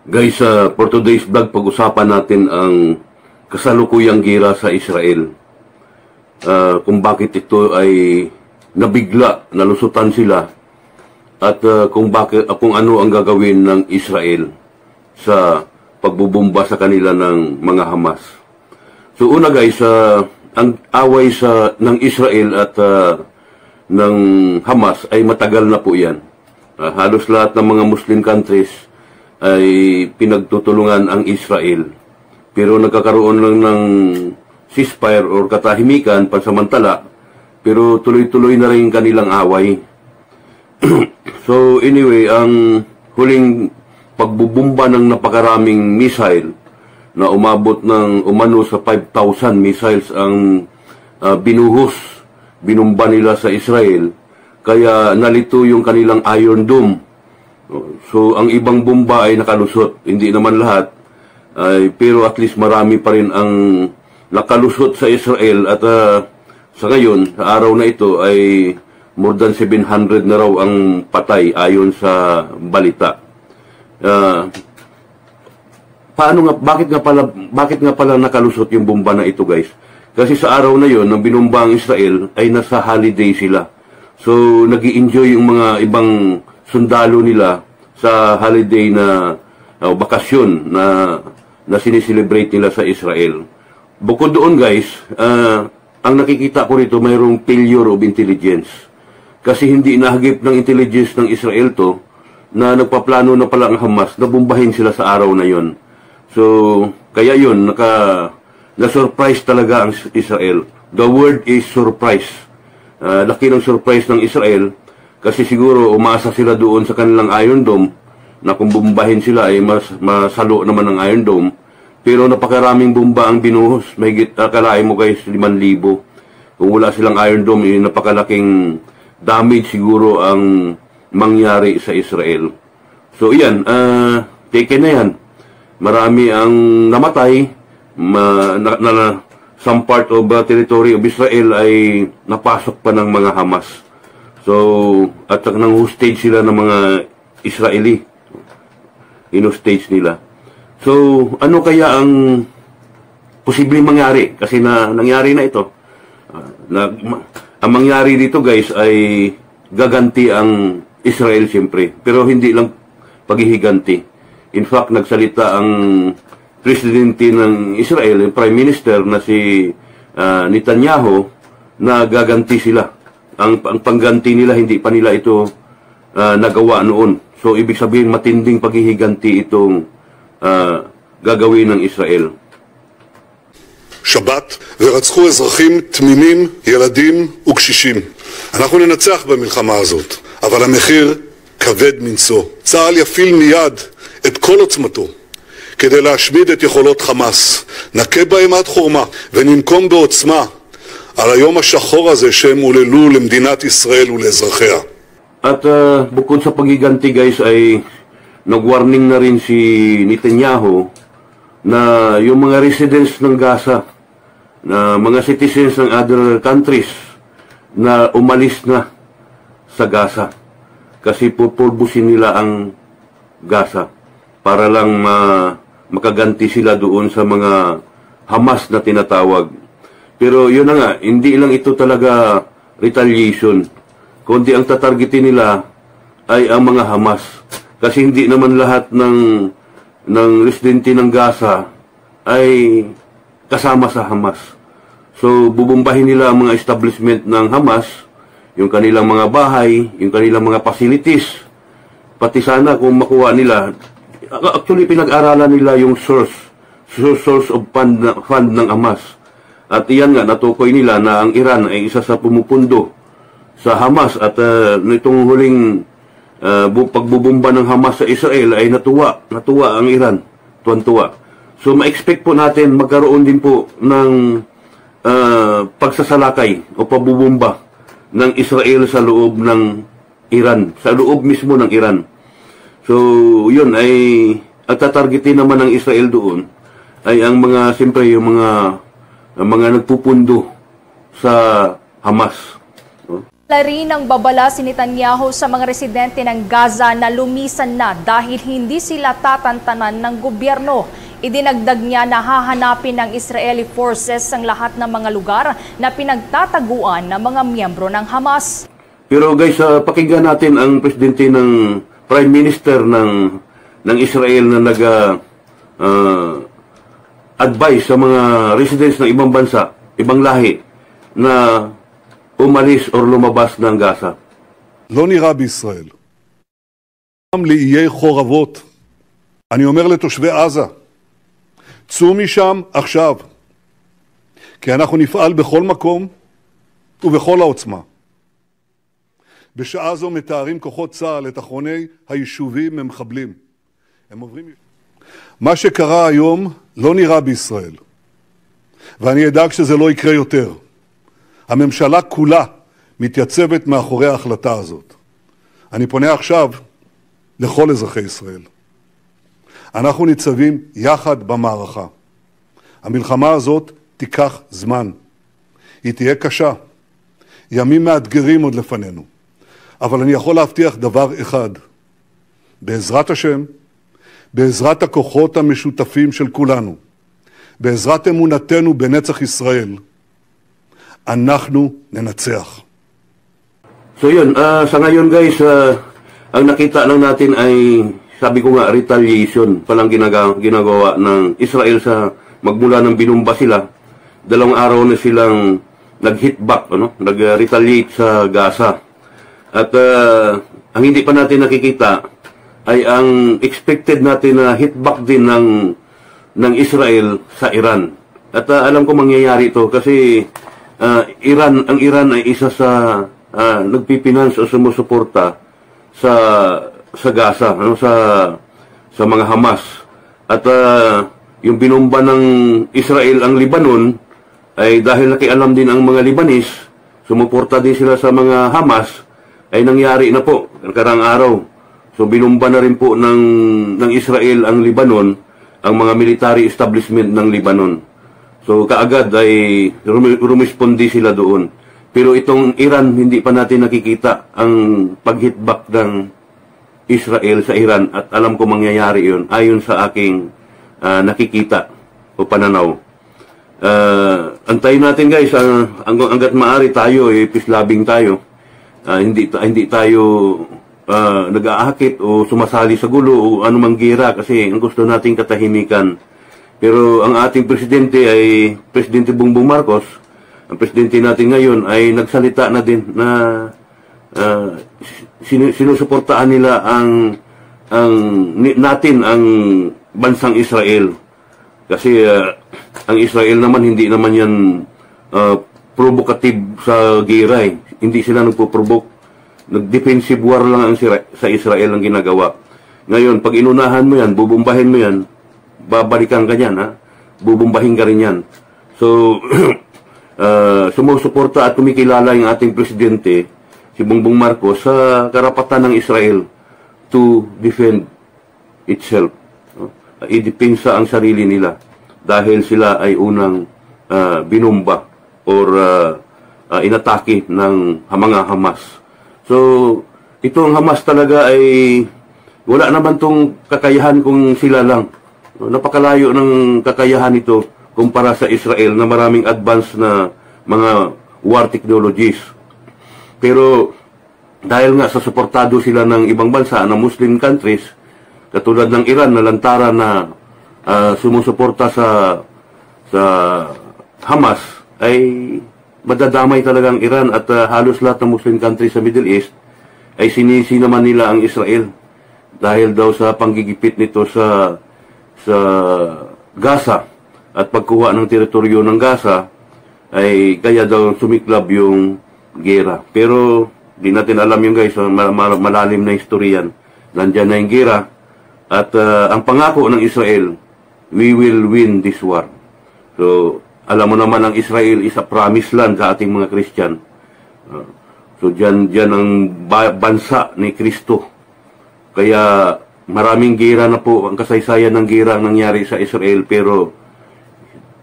Guys, for today's vlog, pag-usapan natin ang kasalukuyang gira sa Israel. Kung bakit ito ay nabigla, nalusutan sila, at kung ano ang gagawin ng Israel sa pagbubomba sa kanila ng mga Hamas. So una guys, ang away ng Israel at ng Hamas ay matagal na po yan. Halos lahat ng mga Muslim countries ay pinagtutulungan ang Israel. Pero nagkakaroon lang ng ceasefire or katahimikan pansamantala, pero tuloy-tuloy na rin kanilang away. So anyway, ang huling pagbubumba ng napakaraming missile na umabot ng umano sa 5,000 missiles ang binumba nila sa Israel, kaya nalito yung kanilang Iron Dome. So, ang ibang bomba ay nakalusot. Hindi naman lahat. Pero at least marami pa rin ang nakalusot sa Israel. At sa ngayon, sa araw na ito, ay more than 700 na raw ang patay ayon sa balita. Bakit nga pala nakalusot yung bomba na ito, guys? Kasi sa araw na yon, nang binumba ang Israel, ay nasa holiday sila. So, nag-i-enjoy yung mga ibang sundalo nila sa holiday na bakasyon na sineselebrate nila sa Israel. Bukod doon guys, ang nakikita ko rito mayroong failure of intelligence. Kasi hindi nahagip ng intelligence ng Israel to na nagpaplano na pala ang Hamas na bombahin sila sa araw na yon. So, kaya yun, na-surprise talaga ang Israel. The word is surprise. Laki ng surprise ng Israel. Kasi siguro umasa sila doon sa kanilang Iron Dome na kung bombahin sila ay masalo naman ang Iron Dome. Pero napakaraming bomba ang binuhos. Mahigit akalain mo guys 5,000. Kung wala silang Iron Dome, napakalaking damage siguro ang mangyari sa Israel. So yan, taken na yan. Marami ang namatay. Some part of territory of Israel ay napasok pa ng mga Hamas. So, at nang hostage sila ng mga Israeli. In-hostage nila. So, ano kaya ang posibleng mangyari? Kasi nangyari na ito. Ang mangyari dito guys ay gaganti ang Israel siyempre. Pero hindi lang paghihiganti. In fact, nagsalita ang presidente ng Israel, yung Prime Minister na si Netanyahu, na gaganti sila. Ang pangganti nila, hindi pa nila ito nagawa noon. So, ibig sabihin, matinding paghihiganti itong gagawin ng Israel. שבת ורצחו אזרחים תמימים, ילדים וקשישים. אנחנו ננצח במלחמה הזאת, אבל המחיר כבד מנשוא. צה"ל יפעיל מיד את כל עוצמתו כדי להשמיד את יכולות חמאס. נכה בהם עד חורמה וננקום בעוצמה על היום השחור הזה שהם הוללו למדינת ישראל ולאזרחיה. At bukod sa paghiganti guys ay nag-warning na rin si Netanyahu na yung mga residents ng Gaza, na mga citizens ng other countries na umalis na sa Gaza kasi pupulbusin nila ang Gaza para lang makaganti sila doon sa mga Hamas na tinatawag. Pero yun na nga, hindi lang ito talaga retaliation, kundi ang tatargetin nila ay ang mga Hamas. Kasi hindi naman lahat ng residente ng Gaza ay kasama sa Hamas. So, bubumbahin nila ang mga establishment ng Hamas, yung kanilang mga bahay, yung kanilang mga facilities. Pati sana kung makuha nila, actually pinag-aralan nila yung source of fund ng Hamas. At iyan nga, natukoy nila na ang Iran ay isa sa pumupundo sa Hamas. At nitong huling pagbubumba ng Hamas sa Israel ay natuwa ang Iran. Tuwan-tuwa. So, ma-expect po natin magkaroon din po ng pagsasalakay o pabubumba ng Israel sa loob ng Iran. Sa loob mismo ng Iran. So, yun ay at tatargetin naman ng Israel doon ay ang mga, siyempre, yung mga nagpupundo sa Hamas. No? Rin ang babala si Netanyahu sa mga residente ng Gaza na lumisan na dahil hindi sila tatantanan ng gobyerno. Idinagdag niya na hahanapin ng Israeli forces ang lahat ng mga lugar na pinagtataguan ng mga miyembro ng Hamas. Pero guys, pakinggan natin ang presidente ng Prime Minister ng Israel na advise sa mga residents ng ibang bansa, ibang lahi, na umalis o lumabas ng Gaza. לא נראה בישראל. גם לאיי חורבות. אני אומר לתושבי עזה, צאו משם עכשיו, כי אנחנו נפעל בכל מקום ובכל העוצמה. בשעה זו מתארים כוחות צה"ל את אחרוני היישובים ממחבלים. הם עוברים... מה שקרה היום לא נראה בישראל, ואני אדאג שזה לא יקרה יותר. הממשלה כולה מתייצבת מאחורי ההחלטה הזאת. אני פונה עכשיו לכל אזרחי ישראל. אנחנו ניצבים יחד במערכה. המלחמה הזאת תיקח זמן. היא תהיה קשה. ימים מאתגרים עוד לפנינו. אבל אני יכול להבטיח דבר אחד. בעזרת השם, בעזרת הכוחות המשותפים של כולנו, בעזרת אמונתנו בנצח ישראל, אנחנו ננצח. So yun, sa ngayon guys, ang nakita lang natin ay, sabi ko nga, retaliation palang ginagawa ng Israel sa magmula ng binumba sila. 2 araw na silang nag-hit back, nag-retaliate sa Gaza. At ang hindi pa natin nakikita ay ang expected natin na hit back din ng Israel sa Iran. At alam ko mangyayari ito kasi ang Iran ay isa sa nagpipinance o sumusuporta sa Gaza, sa mga Hamas. At yung binomba ng Israel ang Lebanon ay dahil nakialam din ang mga Lebanese, sumuporta din sila sa mga Hamas, ay nangyari na po karang araw. So binomba na rin po ng Israel ang Lebanon, ang mga military establishment ng Lebanon. So kaagad ay rumispondi sila doon. Pero itong Iran, hindi pa natin nakikita ang pag-hit back ng Israel sa Iran at alam ko mangyayari yun ayon sa aking nakikita o pananaw. Antayin natin guys, hanggat maaari tayo, peace loving tayo. Hindi tayo nag-aakit o sumasali sa gulo o anumang gira kasi ang gusto nating katahimikan. Pero ang ating presidente ay Presidente Bongbong Marcos. Ang presidente natin ngayon ay nagsalita na din na sinusuportaan nila natin ang bansang Israel. Kasi ang Israel naman hindi naman yan provocative sa gira eh. Hindi sila nagpo-provoke. Nag-defensive war lang sa Israel ang ginagawa. Ngayon, pag inunahan mo yan, bubumbahin mo yan, babalikan ka yan, ha? Bubumbahin ka rin yan. So, sumusuporta at kumikilala yung ating presidente, si Bongbong Marcos, sa karapatan ng Israel to defend itself. Idepensa ang sarili nila dahil sila ay unang binumba or inatake ng mga Hamas. So, itong Hamas talaga ay wala naman tong kakayahan kung sila lang. Napakalayo ng kakayahan ito kumpara sa Israel na maraming advanced na mga war technologies. Pero dahil nga sa suportado sila ng ibang bansa, ng Muslim countries, katulad ng Iran na lantara na sumusuporta sa Hamas, ay madadamay talaga ang Iran at halos lahat ng Muslim countries sa Middle East ay sinisi naman nila ang Israel dahil daw sa panggigipit nito sa Gaza at pagkuha ng teritoryo ng Gaza ay kaya daw sumiklab yung gera. Pero di natin alam yung guys, malalim na historian. Nandyan na yung gera at ang pangako ng Israel, we will win this war. So, alam mo naman ang Israel is a promised land sa ating mga Christian. So dyan ang bansa ni Kristo. Kaya maraming gira na po, ang kasaysayan ng gira ang nangyari sa Israel, pero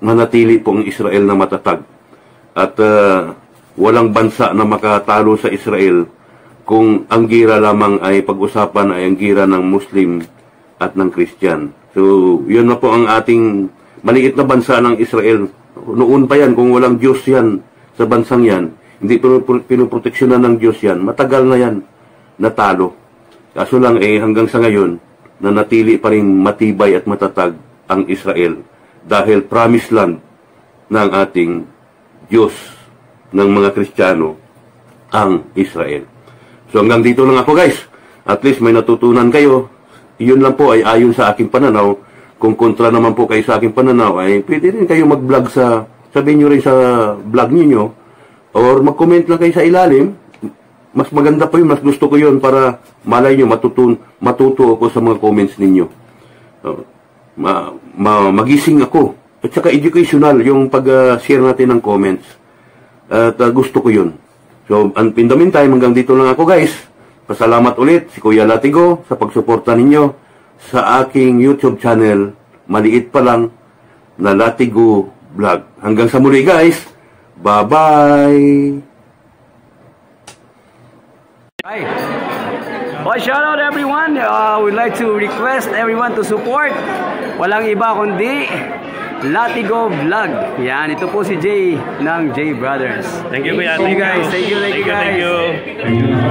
manatili po ang Israel na matatag. At walang bansa na makatalo sa Israel kung ang gira lamang ay pag-usapan ay ang gira ng Muslim at ng Christian. So, yun na po ang ating maliit na bansa ng Israel. Noon pa yan, kung walang Diyos yan sa bansang yan, hindi pinoproteksyonan ng Diyos yan, matagal na yan natalo. Kaso lang hanggang sa ngayon, nanatili pa rin matibay at matatag ang Israel dahil promised land ng ating Diyos ng mga Kristiyano ang Israel. So hanggang dito lang ako guys. At least may natutunan kayo. Iyon lang po ay ayon sa aking pananaw. Kung kontra naman po kayo sa aking pananaw, ay pwede rin kayo mag-vlog sabihin nyo rin sa vlog niyo or mag-comment lang kayo sa ilalim. Mas maganda pa yun, mas gusto ko yun para malay nyo, matuto ako sa mga comments ninyo. Magising ako. At saka educational yung pag-share natin ng comments. At gusto ko yun. So, in the meantime, hanggang dito lang ako guys. Pasalamat ulit si Kuya Latigo sa pagsuporta ninyo sa aking YouTube channel. Maliit pa lang na Latigo Vlog. Hanggang sa muli guys. Bye-bye! Hi. Well, shout out everyone. We'd like to request everyone to support. Walang iba kundi Latigo Vlog. Yan, ito po si Jay ng Jay Brothers. Thank you, Kuya. Thank you guys. Thank you guys. Thank you.